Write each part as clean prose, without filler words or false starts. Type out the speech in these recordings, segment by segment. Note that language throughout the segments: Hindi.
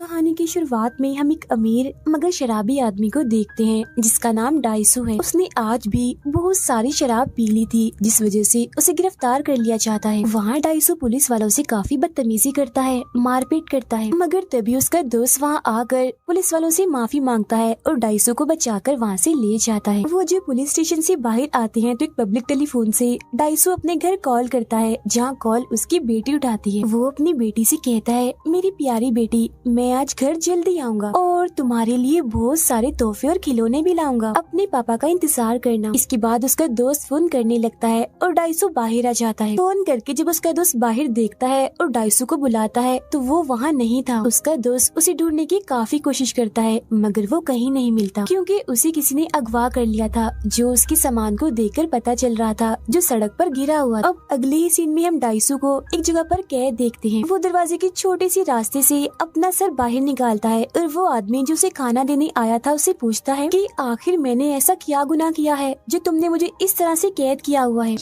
कहानी की शुरुआत में हम एक अमीर मगर शराबी आदमी को देखते हैं जिसका नाम डाइसू है। उसने आज भी बहुत सारी शराब पी ली थी जिस वजह से उसे गिरफ्तार कर लिया जाता है। वहाँ डाइसू पुलिस वालों से काफी बदतमीजी करता है, मारपीट करता है, मगर तभी उसका दोस्त वहाँ आकर पुलिस वालों से माफी मांगता है और डाइसू को बचाकर वहाँ से ले जाता है। वो जब पुलिस स्टेशन से बाहर आते हैं तो एक पब्लिक टेलीफोन से डाइसू अपने घर कॉल करता है, जहाँ कॉल उसकी बेटी उठाती है। वो अपनी बेटी से कहता है, मेरी प्यारी बेटी, मैं आज घर जल्दी आऊंगा और तुम्हारे लिए बहुत सारे तोहफे और खिलौने भी लाऊंगा। अपने पापा का इंतजार करना। इसके बाद उसका दोस्त फोन करने लगता है और डाइसू बाहर आ जाता है। फोन करके जब उसका दोस्त बाहर देखता है और डाइसू को बुलाता है तो वो वहाँ नहीं था। उसका दोस्त उसे ढूंढने की काफी कोशिश करता है मगर वो कहीं नहीं मिलता, क्योंकि उसे किसी ने अगवा कर लिया था, जो उसके सामान को देखकर पता चल रहा था, जो सड़क पर गिरा हुआ। अब अगले ही सीन में हम डाइसू को एक जगह पर कैद देखते हैं। वो दरवाजे के छोटे सी रास्ते से अपना सर बाहर निकालता है और वो आदमी जो उसे खाना देने आया था उससे पूछता है कि आखिर मैंने ऐसा क्या गुनाह किया है जो तुमने मुझे इस तरह से कैद किया हुआ है।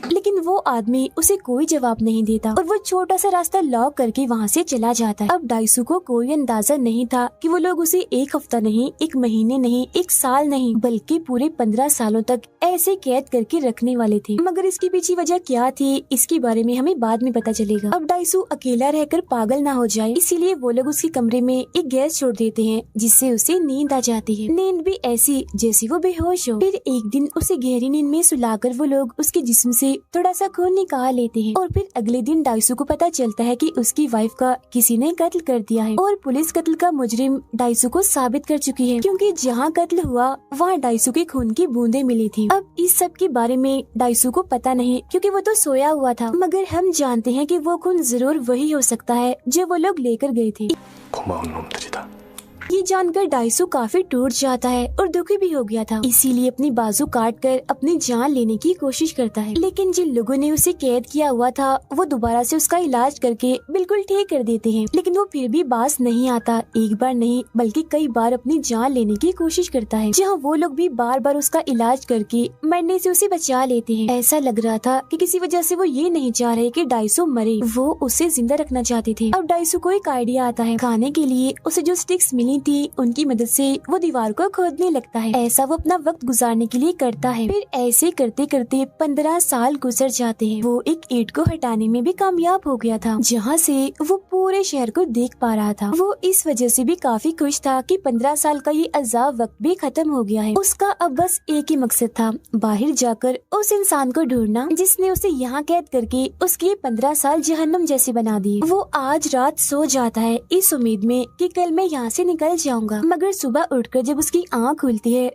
लेकिन वो आदमी उसे कोई जवाब नहीं देता और वो छोटा सा रास्ता लॉक करके वहाँ से चला जाता है। अब डाइसू को कोई अंदाजा नहीं था कि वो लोग उसे एक हफ्ता नहीं, एक महीने नहीं, एक साल नहीं, बल्कि पूरे 15 सालों तक ऐसे कैद करके रखने वाले थे। मगर इसकी पीछे वजह क्या थी, इसके बारे में हमें बाद में पता चलेगा। अब डाइसू अकेला रहकर पागल ना हो जाए, इसीलिए वो लोग उसके कमरे में एक गैस छोड़ देते हैं जिससे उसे नींद आ जाती है। नींद भी ऐसी जैसे वो बेहोश हो। फिर एक दिन उसे गहरी नींद में सुलाकर वो लोग उसके जिस्म से थोड़ा सा खून निकाल लेते हैं और फिर अगले दिन डाइसू को पता चलता है कि उसकी वाइफ का किसी ने कत्ल कर दिया है और पुलिस कत्ल का मुजरिम डाइसू को साबित कर चुकी है, क्योंकि जहाँ कत्ल हुआ वहाँ डाइसू के खून की बूंदें मिली थी। अब इस सब के बारे में डाइसू को पता नहीं, क्योंकि वो तो सोया हुआ था, मगर हम जानते हैं कि वो खून जरूर वही हो सकता है जो वो लोग लेकर गए थे। ये जानकर डाइसू काफी टूट जाता है और दुखी भी हो गया था, इसीलिए अपनी बाजू काट कर अपनी जान लेने की कोशिश करता है। लेकिन जिन लोगों ने उसे कैद किया हुआ था वो दोबारा से उसका इलाज करके बिल्कुल ठीक कर देते हैं, लेकिन वो फिर भी बाज नहीं आता। एक बार नहीं बल्कि कई बार अपनी जान लेने की कोशिश करता है, जहाँ वो लोग भी बार बार उसका इलाज करके मरने से उसे बचा लेते हैं। ऐसा लग रहा था कि किसी वजह से वो ये नहीं चाह रहे कि डाइसू मरे, वो उसे जिंदा रखना चाहते थे। अब डाइसू को एक आइडिया आता है। खाने के लिए उसे जो स्टिक्स मिली थी उनकी मदद से वो दीवार को खोदने लगता है। ऐसा वो अपना वक्त गुजारने के लिए करता है। फिर ऐसे करते करते 15 साल गुजर जाते हैं। वो एक ईंट को हटाने में भी कामयाब हो गया था, जहाँ से वो पूरे शहर को देख पा रहा था। वो इस वजह से भी काफी खुश था कि 15 साल का ये अजाब वक्त भी खत्म हो गया है। उसका अब बस एक ही मकसद था, बाहर जाकर उस इंसान को ढूंढना जिसने उसे यहाँ कैद करके उसके 15 साल जहन्नुम जैसे बना दिए। वो आज रात सो जाता है इस उम्मीद में कि कल मैं यहाँ से निकल जाऊंगा, मगर सुबह उठकर जब उसकी आँख खुलती है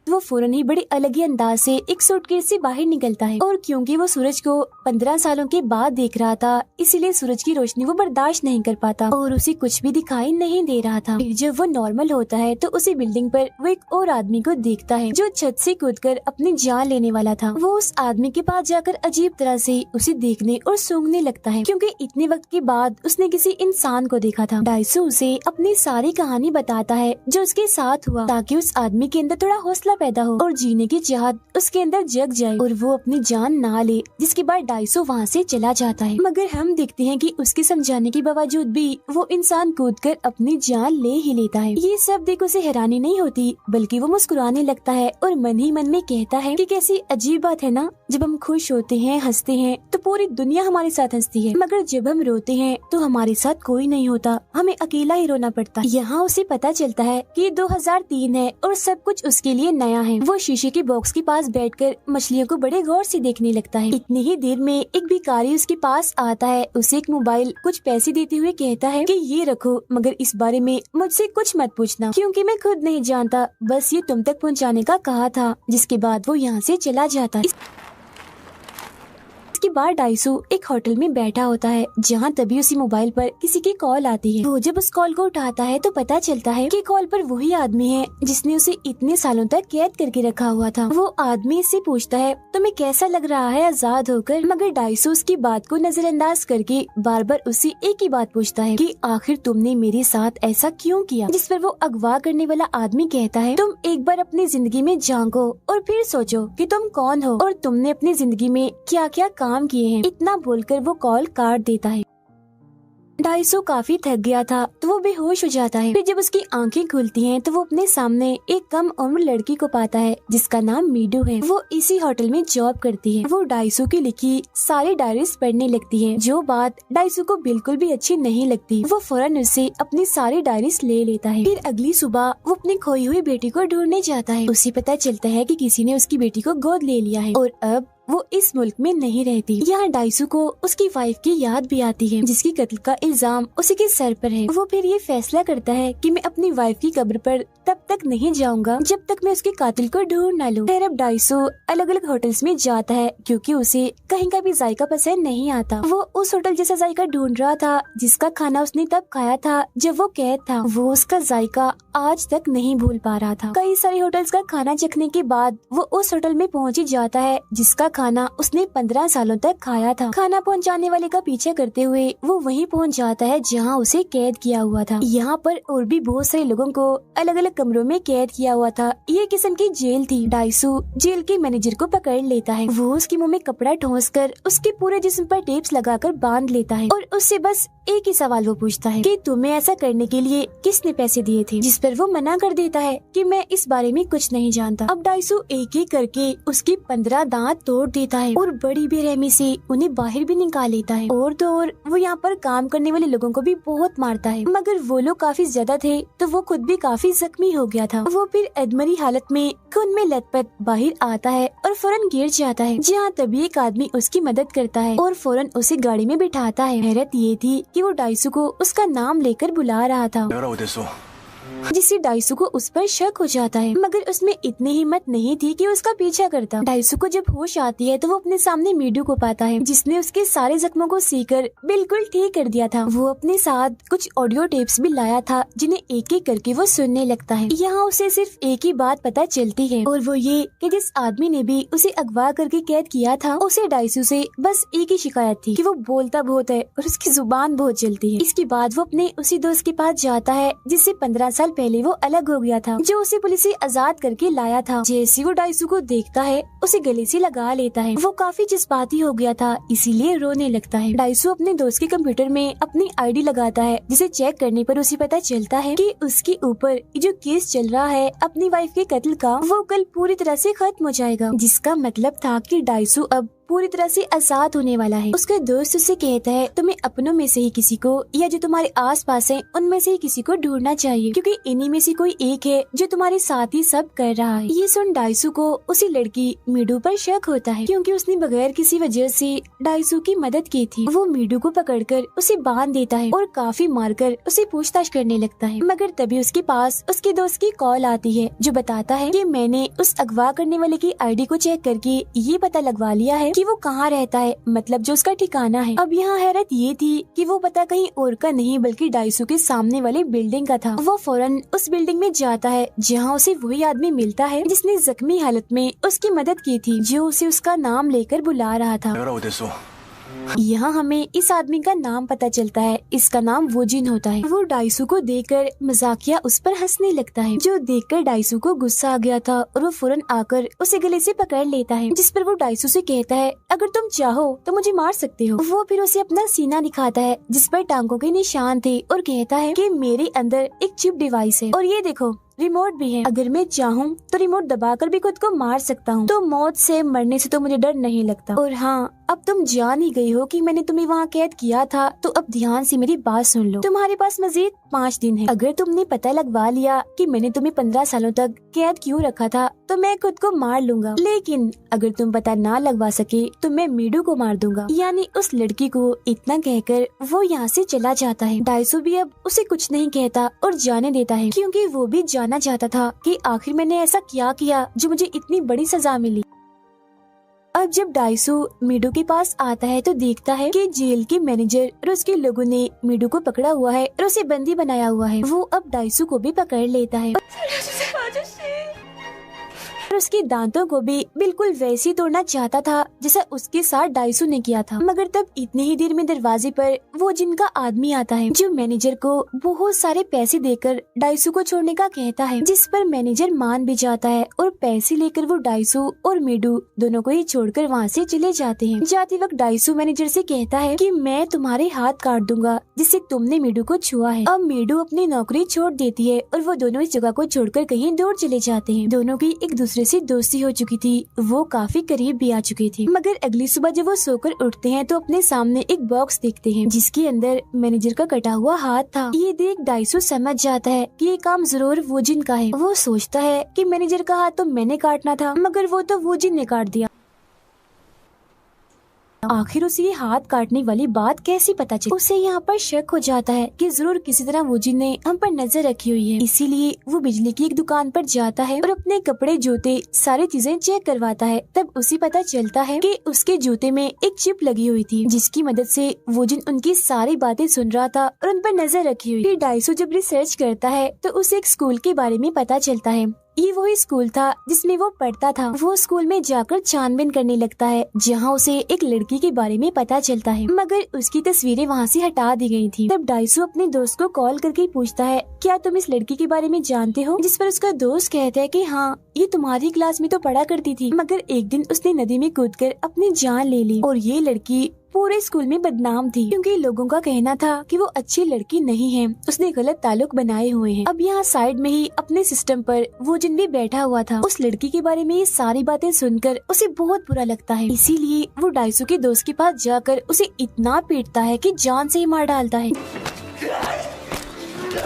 वो फौरन ही बड़े अलग ही अंदाज से एक सूटकेस से बाहर निकलता है। और क्योंकि वो सूरज को 15 सालों के बाद देख रहा था, इसीलिए सूरज की रोशनी वो बर्दाश्त नहीं कर पाता और उसे कुछ भी दिखाई नहीं दे रहा था। फिर जब वो नॉर्मल होता है तो उसी बिल्डिंग पर वो एक और आदमी को देखता है जो छत से कूदकर अपनी जान लेने वाला था। वो उस आदमी के पास जाकर अजीब तरह से उसे देखने और सूंघने लगता है, क्योंकि इतने वक्त के बाद उसने किसी इंसान को देखा था। डाइसू उसे अपनी सारी कहानी बताता है जो उसके साथ हुआ, ताकि उस आदमी के अंदर थोड़ा हौसला पैदा हो और जीने की चाहत उसके अंदर जग जाए और वो अपनी जान ना ले। जिसके बाद डाइसू वहाँ से चला जाता है, मगर हम देखते हैं कि उसके समझाने के बावजूद भी वो इंसान कूदकर अपनी जान ले ही लेता है। ये सब देख उसे हैरानी नहीं होती, बल्कि वो मुस्कुराने लगता है और मन ही मन में कहता है कि कैसी अजीब बात है ना, जब हम खुश होते हैं, हंसते हैं तो पूरी दुनिया हमारे साथ हंसती है, मगर जब हम रोते हैं तो हमारे साथ कोई नहीं होता, हमें अकेला ही रोना पड़ता है। यहाँ उसे पता चलता है कि 2003 है और सब कुछ उसके लिए नया है। वो शीशे के बॉक्स के पास बैठकर मछलियों को बड़े गौर से देखने लगता है। इतनी ही देर में एक भिखारी उसके पास आता है, उसे एक मोबाइल कुछ पैसे देते हुए कहता है कि ये रखो, मगर इस बारे में मुझसे कुछ मत पूछना, क्योंकि मैं खुद नहीं जानता, बस ये तुम तक पहुंचाने का कहा था। जिसके बाद वो यहाँ से चला जाता है। इसके बाद डाइसू एक होटल में बैठा होता है, जहाँ तभी उसी मोबाइल पर किसी की कॉल आती है। वो जब उस कॉल को उठाता है तो पता चलता है कि कॉल पर वही आदमी है जिसने उसे इतने सालों तक कैद करके रखा हुआ था। वो आदमी इससे पूछता है, तुम्हें कैसा लग रहा है आजाद होकर? मगर डाइसू उसकी बात को नजरअंदाज करके बार बार उससे एक ही बात पूछता है कि आखिर तुमने मेरे साथ ऐसा क्यों किया? जिस पर वो अगवा करने वाला आदमी कहता है, तुम एक बार अपनी जिंदगी में झांको और फिर सोचो कि तुम कौन हो और तुमने अपनी जिंदगी में क्या क्या काम किए हैं। इतना बोलकर वो कॉल काट देता है। डाइसू काफी थक गया था तो वो बेहोश हो जाता है। फिर जब उसकी आंखें खुलती हैं तो वो अपने सामने एक कम उम्र लड़की को पाता है जिसका नाम मीडू है। वो इसी होटल में जॉब करती है। वो डाइसू की लिखी सारी डायरीज पढ़ने लगती है, जो बात डाइसू को बिल्कुल भी अच्छी नहीं लगती। वो फौरन उससे अपनी सारी डायरीज ले लेता है। फिर अगली सुबह वो अपनी खोई हुई बेटी को ढूंढने जाता है। उसे पता चलता है कि किसी ने उसकी बेटी को गोद ले लिया है और अब वो इस मुल्क में नहीं रहती। यहाँ डाइसू को उसकी वाइफ की याद भी आती है जिसकी कत्ल का इल्जाम उसी के सर पर है। वो फिर ये फैसला करता है कि मैं अपनी वाइफ की कब्र पर तब तक नहीं जाऊंगा जब तक मैं उसके कातिल को ढूंढ न लूं। फिर अब डाइसू अलग अलग होटल्स में जाता है क्योंकि उसे कहीं का भी जायका पसंद नहीं आता। वो उस होटल जैसा जायका ढूंढ रहा था जिसका खाना उसने तब खाया था जब वो कैद था। वो उसका जायका आज तक नहीं भूल पा रहा था। कई सारे होटल्स का खाना चखने के बाद वो उस होटल में पहुँच ही जाता है जिसका खाना उसने 15 सालों तक खाया था। खाना पहुंचाने वाले का पीछा करते हुए वो वहीं पहुंच जाता है जहां उसे कैद किया हुआ था। यहाँ पर और भी बहुत सारे लोगों को अलग अलग कमरों में कैद किया हुआ था। ये किस्म की जेल थी। डाइसू जेल के मैनेजर को पकड़ लेता है। वो उसके मुंह में कपड़ा ठोंस कर उसके पूरे जिस्म पर टेप्स लगाकर बांध लेता है और उससे बस एक ही सवाल वो पूछता है कि तुम्हें ऐसा करने के लिए किसने पैसे दिए थे, जिस पर वो मना कर देता है कि मैं इस बारे में कुछ नहीं जानता। अब डाइसू एक एक करके उसकी 15 दांत तोड़ देता है और बड़ी बेरहमी से उन्हें बाहर भी निकाल लेता है। और तो और वो यहाँ पर काम करने वाले लोगों को भी बहुत मारता है, मगर वो लोग काफी ज्यादा थे तो वो खुद भी काफी जख्मी हो गया था। वो फिर अधमरी हालत में खून में लथपथ बाहर आता है और फौरन गिर जाता है, जहाँ तभी एक आदमी उसकी मदद करता है और फौरन उसे गाड़ी में बिठाता है। हैरत ये थी कि वो डाइसू को उसका नाम लेकर बुला रहा था, जिससे डाइसू को उस पर शक हो जाता है, मगर उसमें इतनी हिम्मत नहीं थी कि उसका पीछा करता। डाइसू को जब होश आती है तो वो अपने सामने मीडू को पाता है जिसने उसके सारे जख्मों को सीकर बिल्कुल ठीक कर दिया था। वो अपने साथ कुछ ऑडियो टेप्स भी लाया था जिन्हें एक एक करके वो सुनने लगता है। यहाँ उसे सिर्फ एक ही बात पता चलती है और वो ये कि जिस आदमी ने भी उसे अगवा करके कैद किया था उसे डाइसू से बस एक ही शिकायत थी कि वो बोलता बहुत है और उसकी जुबान बहुत जलती है। इसके बाद वो अपने उसी दोस्त के पास जाता है जिससे 15 साल पहले वो अलग हो गया था, जो उसे पुलिस से आजाद करके लाया था। जैसे वो डाइसू को देखता है उसे गले से लगा लेता है। वो काफी जज्बाती हो गया था इसीलिए रोने लगता है। डाइसू अपने दोस्त के कंप्यूटर में अपनी आईडी लगाता है जिसे चेक करने पर उसे पता चलता है कि उसके ऊपर जो केस चल रहा है अपनी वाइफ के कत्ल का, वो कल पूरी तरह से खत्म हो जाएगा, जिसका मतलब था कि डाइसू अब पूरी तरह से आजाद होने वाला है। उसका दोस्त उसे कहता है तुम्हें अपनों में से ही किसी को या जो तुम्हारे आस पास है उनमें से ही किसी को ढूंढना चाहिए, क्योंकि इन्हीं में से कोई एक है जो तुम्हारे साथ ही सब कर रहा है। ये सुन डाइसू को उसी लड़की मीडू पर शक होता है क्योंकि उसने बगैर किसी वजह से डाइसू की मदद की थी। वो मीडू को पकड़कर उसे बांध देता है और काफी मारकर उसे पूछताछ करने लगता है, मगर तभी उसके पास उसके दोस्त की कॉल आती है जो बताता है कि मैंने उस अगवा करने वाले की आईडी को चेक करके ये पता लगवा लिया है कि वो कहाँ रहता है, मतलब जो उसका ठिकाना है। अब यहाँ हैरत ये थी कि वो पता कहीं और का नहीं बल्कि डाइसू के सामने वाली बिल्डिंग का था। वो फौरन उस बिल्डिंग में जाता है जहाँ उसे वही आदमी मिलता है जिसने जख्मी हालत में उसकी मदद की थी, जो उसे उसका नाम लेकर बुला रहा था। यहाँ हमें इस आदमी का नाम पता चलता है, इसका नाम वोजिन होता है। वो डाइसू को देखकर मजाकिया उस पर हंसने लगता है, जो देखकर डाइसू को गुस्सा आ गया था और वो फौरन आकर उसे गले से पकड़ लेता है, जिस पर वो डाइसू से कहता है अगर तुम चाहो तो मुझे मार सकते हो। वो फिर उसे अपना सीना दिखाता है जिस पर टांगों के निशान थे और कहता है कि मेरे अंदर एक चिप डिवाइस है और ये देखो रिमोट भी है, अगर मैं चाहूँ तो रिमोट दबाकर भी खुद को मार सकता हूँ, तो मौत से मरने से तो मुझे डर नहीं लगता। और हाँ, अब तुम जान ही गई हो कि मैंने तुम्हें वहाँ कैद किया था, तो अब ध्यान से मेरी बात सुन लो। तुम्हारे पास मजीद 5 दिन है। अगर तुमने पता लगवा लिया कि मैंने तुम्हें 15 सालों तक कैद क्यों रखा था तो मैं खुद को मार लूंगा, लेकिन अगर तुम पता ना लगवा सके तो मैं मीडू को मार दूंगा, यानी उस लड़की को। इतना कहकर वो यहाँ से चला जाता है। डाइसू भी अब उसे कुछ नहीं कहता और जाने देता है, क्योंकि वो भी जानना चाहता था कि आखिर मैंने ऐसा क्या किया जो मुझे इतनी बड़ी सजा मिली। अब जब डाइसू मीडू के पास आता है तो देखता है कि जेल के मैनेजर और उसके लोगों ने मीडू को पकड़ा हुआ है और उसे बंदी बनाया हुआ है। वो अब डाइसू को भी पकड़ लेता है। और उसके दांतों को भी बिल्कुल वैसे तोड़ना चाहता था जैसा उसके साथ डाइसू ने किया था। मगर तब इतनी ही देर में दरवाजे पर वो जिनका आदमी आता है, जो मैनेजर को बहुत सारे पैसे देकर डाइसू को छोड़ने का कहता है, जिस पर मैनेजर मान भी जाता है और पैसे लेकर वो डाइसू और मेडू दोनों को ही छोड़कर वहाँ से चले जाते हैं। जाते वक्त डाइसू मैनेजर से कहता है कि मैं तुम्हारे हाथ काट दूंगा जिससे तुमने मेडू को छुआ है। अब मेडू अपनी नौकरी छोड़ देती है और वो दोनों इस जगह को छोड़कर कहीं दूर चले जाते हैं। दोनों की एक दूसरे से दोस्ती हो चुकी थी, वो काफी करीब भी आ चुकी थी। मगर अगली सुबह जब वो सोकर उठते हैं तो अपने सामने एक बॉक्स देखते हैं जिसके अंदर मैनेजर का कटा हुआ हाथ था। ये देख डाइसू समझ जाता है कि ये काम जरूर वोजिन का है। वो सोचता है कि मैनेजर का हाथ तो मैंने काटना था, मगर वो तो वोजिन ने काट दिया। आखिर उसे ये हाथ काटने वाली बात कैसी पता चली? उसे यहाँ पर शक हो जाता है कि जरूर किसी तरह वोजिन ने हम पर नजर रखी हुई है। इसीलिए वो बिजली की एक दुकान पर जाता है और अपने कपड़े, जूते, सारी चीजें चेक करवाता है। तब उसे पता चलता है कि उसके जूते में एक चिप लगी हुई थी जिसकी मदद से वोजिन उनकी सारी बातें सुन रहा था और उन पर नजर रखी हुई। फिर डाइसू जब रिसर्च करता है तो उसे एक स्कूल के बारे में पता चलता है। ये वही स्कूल था जिसमें वो पढ़ता था। वो स्कूल में जाकर छानबीन करने लगता है जहाँ उसे एक लड़की के बारे में पता चलता है, मगर उसकी तस्वीरें वहाँ से हटा दी गई थी। तब डाइसू अपने दोस्त को कॉल करके पूछता है, क्या तुम इस लड़की के बारे में जानते हो? जिस पर उसका दोस्त कहता है कि हाँ, ये तुम्हारी क्लास में तो पढ़ा करती थी, मगर एक दिन उसने नदी में कूदकर अपनी जान ले ली और ये लड़की पूरे स्कूल में बदनाम थी क्योंकि लोगों का कहना था कि वो अच्छी लड़की नहीं है, उसने गलत ताल्लुक बनाए हुए हैं। अब यहाँ साइड में ही अपने सिस्टम पर वोजिन भी बैठा हुआ था। उस लड़की के बारे में ये सारी बातें सुनकर उसे बहुत बुरा लगता है। इसीलिए वो डाइसू के दोस्त के पास जाकर उसे इतना पीटता है कि जान से ही मार डालता है।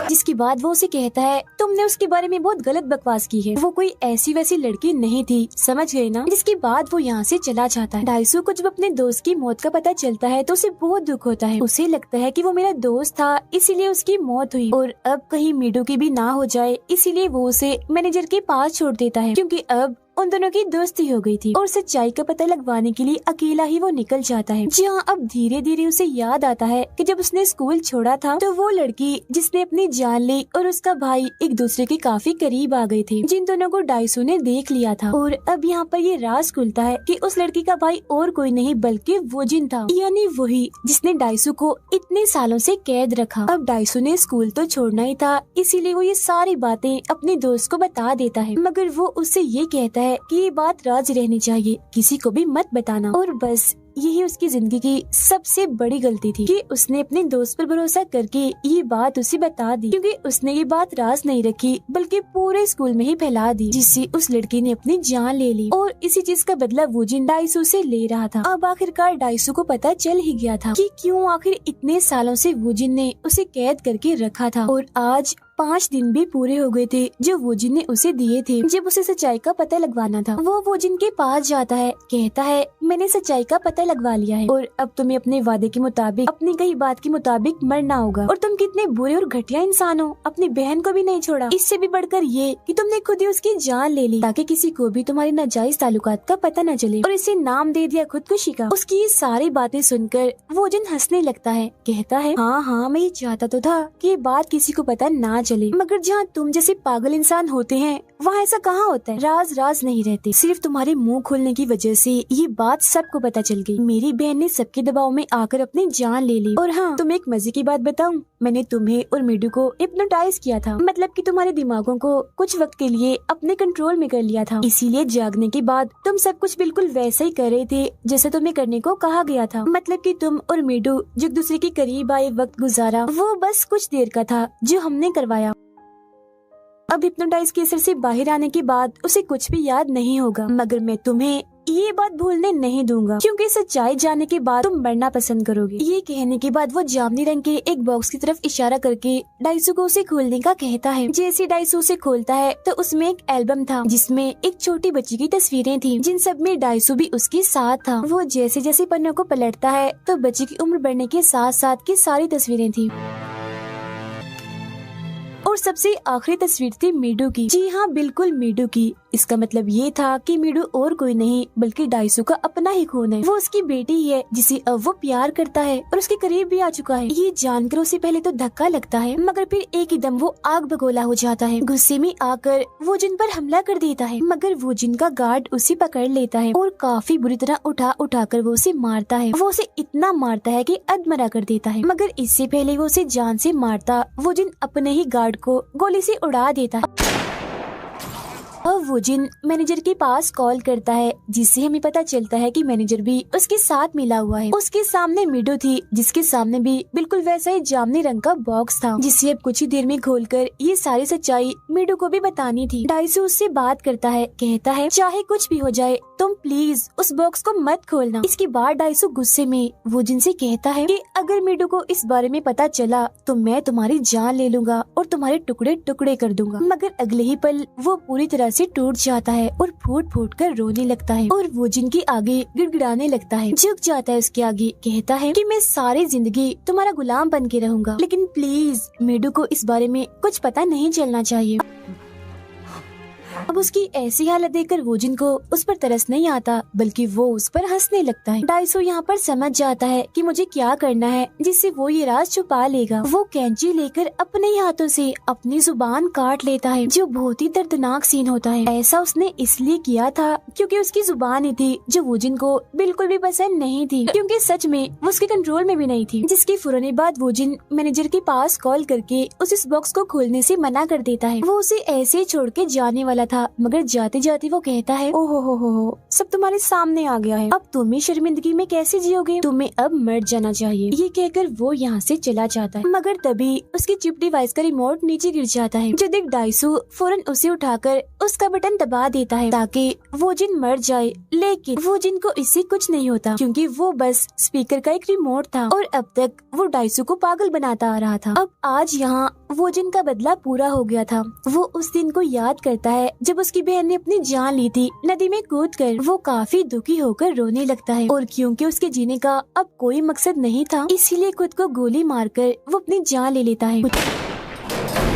जिसके बाद वो उसे कहता है, तुमने उसके बारे में बहुत गलत बकवास की है, वो कोई ऐसी वैसी लड़की नहीं थी, समझ गए ना? जिसके बाद वो यहाँ से चला जाता है। डाइसू को जब अपने दोस्त की मौत का पता चलता है तो उसे बहुत दुख होता है। उसे लगता है कि वो मेरा दोस्त था, इसीलिए उसकी मौत हुई और अब कहीं मीडू की भी ना हो जाए, इसीलिए वो उसे मैनेजर के पास छोड़ देता है क्योंकि अब उन दोनों की दोस्ती हो गई थी और सच्चाई का पता लगवाने के लिए अकेला ही वो निकल जाता है। जहाँ अब धीरे धीरे उसे याद आता है कि जब उसने स्कूल छोड़ा था तो वो लड़की जिसने अपनी जान ली और उसका भाई एक दूसरे के काफी करीब आ गए थे, जिन दोनों को डाइसू ने देख लिया था। और अब यहाँ पर ये राज खुलता है कि उस लड़की का भाई और कोई नहीं बल्कि वोजिन था, यानी वही जिसने डाइसू को इतने सालों से कैद रखा। अब डाइसू ने स्कूल तो छोड़ना ही था, इसीलिए वो ये सारी बातें अपने दोस्त को बता देता है, मगर वो उससे ये कहता है कि ये बात राज रहनी चाहिए, किसी को भी मत बताना। और बस यही उसकी जिंदगी की सबसे बड़ी गलती थी कि उसने अपने दोस्त पर भरोसा करके ये बात उसे बता दी, क्योंकि उसने ये बात राज नहीं रखी बल्कि पूरे स्कूल में ही फैला दी, जिससे उस लड़की ने अपनी जान ले ली और इसी चीज का बदला वोजिन डाइसू से ले रहा था। अब आखिरकार डाइसू को पता चल ही गया था कि क्यों आखिर इतने सालों से वोजिन ने उसे कैद करके रखा था और आज 5 दिन भी पूरे हो गए थे जो वोजिन ने उसे दिए थे। जब उसे सच्चाई का पता लगवाना था, वो वोजिन के पास जाता है, कहता है मैंने सच्चाई का पता लगवा लिया है और अब तुम्हें अपने वादे के मुताबिक, अपनी कही बात के मुताबिक मरना होगा। और तुम कितने बुरे और घटिया इंसान हो, अपनी बहन को भी नहीं छोड़ा। इससे भी बढ़कर ये कि तुमने खुद ही उसकी जान ले ली ताकि किसी को भी तुम्हारे नाजायज ताल्लुकात का पता न चले, और इसे नाम दे दिया खुदकुशी का। उसकी ये सारी बातें सुनकर वोजिन हंसने लगता है, कहता है हाँ, मैं ये चाहता तो था कि ये बात किसी को पता ना चले, मगर जहाँ तुम जैसे पागल इंसान होते हैं वहाँ ऐसा कहाँ होता है। राज नहीं रहते, सिर्फ तुम्हारे मुंह खोलने की वजह से ये बात सबको पता चल गई। मेरी बहन ने सबके दबाव में आकर अपनी जान ले ली। और हाँ, तुम्हें एक मजे की बात बताऊं, मैंने तुम्हें और मीडू को हिप्नोटाइज किया था, मतलब कि तुम्हारे दिमागों को कुछ वक्त के लिए अपने कंट्रोल में कर लिया था। इसीलिए जागने के बाद तुम सब कुछ बिल्कुल वैसा ही कर रहे थे जैसे तुम्हें करने को कहा गया था। मतलब कि तुम और मीडू जो एक दूसरे के करीब आए वक्त गुजारा, वो बस कुछ देर का था जो हमने करवाया। अब हिप्नोटाइज के असर से बाहर आने के बाद उसे कुछ भी याद नहीं होगा, मगर मैं तुम्हें ये बात भूलने नहीं दूंगा क्योंकि सच्चाई जानने के बाद तुम मरना पसंद करोगे। ये कहने के बाद वो जामुनी रंग के एक बॉक्स की तरफ इशारा करके डाइसू को उसे खोलने का कहता है। जैसे डाइसू उसे खोलता है तो उसमें एक एल्बम था जिसमें एक छोटी बच्ची की तस्वीरें थी, जिन सब में डाइसू भी उसके साथ था। वो जैसे जैसे पन्नों को पलटता है तो बच्ची की उम्र बढ़ने के साथ साथ की सारी तस्वीरें थी और सबसे आखिरी तस्वीर थी मीडू की। जी हाँ, बिल्कुल मीडू की। इसका मतलब ये था कि मीडू और कोई नहीं बल्कि डाइसू का अपना ही खून है। वो उसकी बेटी ही है जिसे अब वो प्यार करता है और उसके करीब भी आ चुका है। ये जानकर उसे पहले तो धक्का लगता है, मगर फिर एक ही दम वो आग बगोला हो जाता है। गुस्से में आकर वो जिन पर हमला कर देता है, मगर वो जिन का गार्ड उसे पकड़ लेता है और काफी बुरी तरह उठा कर वो उसे मारता है। वो उसे इतना मारता है कि अधमरा कर देता है, मगर इससे पहले वो उसे जान से मारता वो जिन अपने ही गार्ड को गोली से उड़ा देता है। अब वो जिन मैनेजर के पास कॉल करता है, जिससे हमें पता चलता है कि मैनेजर भी उसके साथ मिला हुआ है। उसके सामने मीडू थी, जिसके सामने भी बिल्कुल वैसा ही जामुनी रंग का बॉक्स था, जिसे अब कुछ ही देर में खोलकर ये सारी सच्चाई मीडू को भी बतानी थी। डाइसू उससे बात करता है, कहता है चाहे कुछ भी हो जाए तुम प्लीज उस बॉक्स को मत खोलना। इसके बाद डाइसू गुस्से में वो जिन से कहता है कि अगर मीडू को इस बारे में पता चला तो मैं तुम्हारी जान ले लूंगा और तुम्हारे टुकड़े टुकड़े कर दूंगा। मगर अगले ही पल वो पूरी तरह से टूट जाता है और फूट फूट कर रोने लगता है और वो जिनके आगे गिड़गिड़ाने लगता है, झुक जाता है उसके आगे, कहता है कि मैं सारी जिंदगी तुम्हारा गुलाम बन के रहूंगा, लेकिन प्लीज मीडू को इस बारे में कुछ पता नहीं चलना चाहिए। अब उसकी ऐसी हालत देखकर वो जिनको उस पर तरस नहीं आता बल्कि वो उस पर हंसने लगता है। डाइसू यहाँ पर समझ जाता है कि मुझे क्या करना है जिससे वो ये राज छुपा लेगा। वो कैंची लेकर अपने ही हाथों से अपनी जुबान काट लेता है, जो बहुत ही दर्दनाक सीन होता है। ऐसा उसने इसलिए किया था क्योंकि उसकी जुबान ही थी जो वो जिनको बिल्कुल भी पसंद नहीं थी, क्योंकि सच में वो उसके कंट्रोल में भी नहीं थी। जिसके फौरन बाद वो जिन मैनेजर के पास कॉल करके उस बॉक्स को खोलने से मना कर देता है। वो उसे ऐसे ही छोड़ के जाने वाला था, मगर जाते जाते वो कहता है ओहो हो सब तुम्हारे सामने आ गया है, अब तुम ही शर्मिंदगी में कैसे जियोगे, तुम्हें अब मर जाना चाहिए। ये कहकर वो यहाँ से चला जाता है, मगर तभी उसकी चिप डिवाइस का रिमोट नीचे गिर जाता है, जो देख डाइसू फौरन उसे उठाकर उसका बटन दबा देता है ताकि वो जिन मर जाए। लेकिन वो जिन को इससे कुछ नहीं होता क्योंकि वो बस स्पीकर का एक रिमोट था और अब तक वो डाइसू को पागल बनाता आ रहा था। अब आज यहाँ वो जिन का बदला पूरा हो गया था। वो उस दिन को याद करता है जब उसकी बहन ने अपनी जान ली थी नदी में कूदकर। वो काफी दुखी होकर रोने लगता है और क्योंकि उसके जीने का अब कोई मकसद नहीं था, इसीलिए खुद को गोली मारकर वो अपनी जान ले लेता है।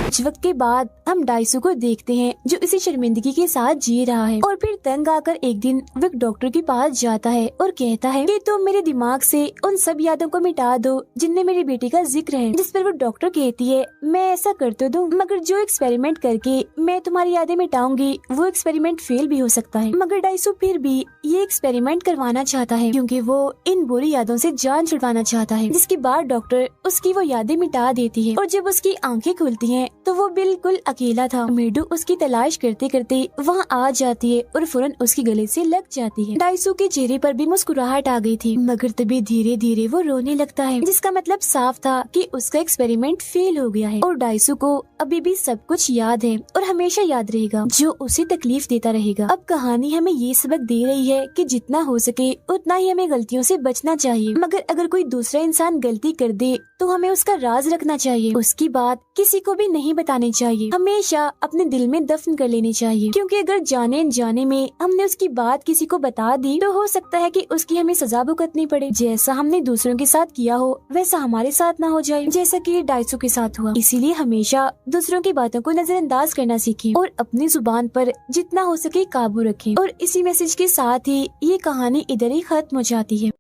कुछ वक्त के बाद हम डाइसू को देखते हैं जो इसी शर्मिंदगी के साथ जी रहा है और फिर तंग आकर एक दिन वो एक डॉक्टर के पास जाता है और कहता है कि तुम मेरे दिमाग से उन सब यादों को मिटा दो जिनमें मेरी बेटी का जिक्र है। जिस पर वो डॉक्टर कहती है मैं ऐसा कर तो दूं, मगर जो एक्सपेरिमेंट करके मैं तुम्हारी यादें मिटाऊंगी वो एक्सपेरिमेंट फेल भी हो सकता है। मगर डाइसू फिर भी ये एक्सपेरिमेंट करवाना चाहता है क्योंकि वो इन बुरी यादों से जान छुड़वाना चाहता है। जिसके बाद डॉक्टर उसकी वो यादें मिटा देती है और जब उसकी आंखें खुलती हैं तो वो बिल्कुल अकेला था। मीडू उसकी तलाश करते करते वहाँ आ जाती है और फौरन उसके गले से लग जाती है। डाइसू के चेहरे पर भी मुस्कुराहट आ गई थी, मगर तभी धीरे धीरे वो रोने लगता है, जिसका मतलब साफ था कि उसका एक्सपेरिमेंट फेल हो गया है और डाइसू को अभी भी सब कुछ याद है और हमेशा याद रहेगा, जो उसे तकलीफ देता रहेगा। अब कहानी हमें ये सबक दे रही है कि जितना हो सके उतना ही हमें गलतियों से बचना चाहिए, मगर अगर कोई दूसरा इंसान गलती कर दे तो हमें उसका राज रखना चाहिए, उसकी बात किसी को भी नहीं बतानी चाहिए, हमेशा अपने दिल में दफन कर लेनी चाहिए, क्योंकि अगर जाने अनजाने में हमने उसकी बात किसी को बता दी तो हो सकता है कि उसकी हमें सजा भुगतनी पड़े। जैसा हमने दूसरों के साथ किया हो वैसा हमारे साथ ना हो जाए, जैसा कि डाइसू के साथ हुआ। इसीलिए हमेशा दूसरों की बातों को नजरअंदाज करना सीखें और अपनी जुबान पर जितना हो सके काबू रखें। और इसी मैसेज के साथ ही ये कहानी इधर ही खत्म हो जाती है।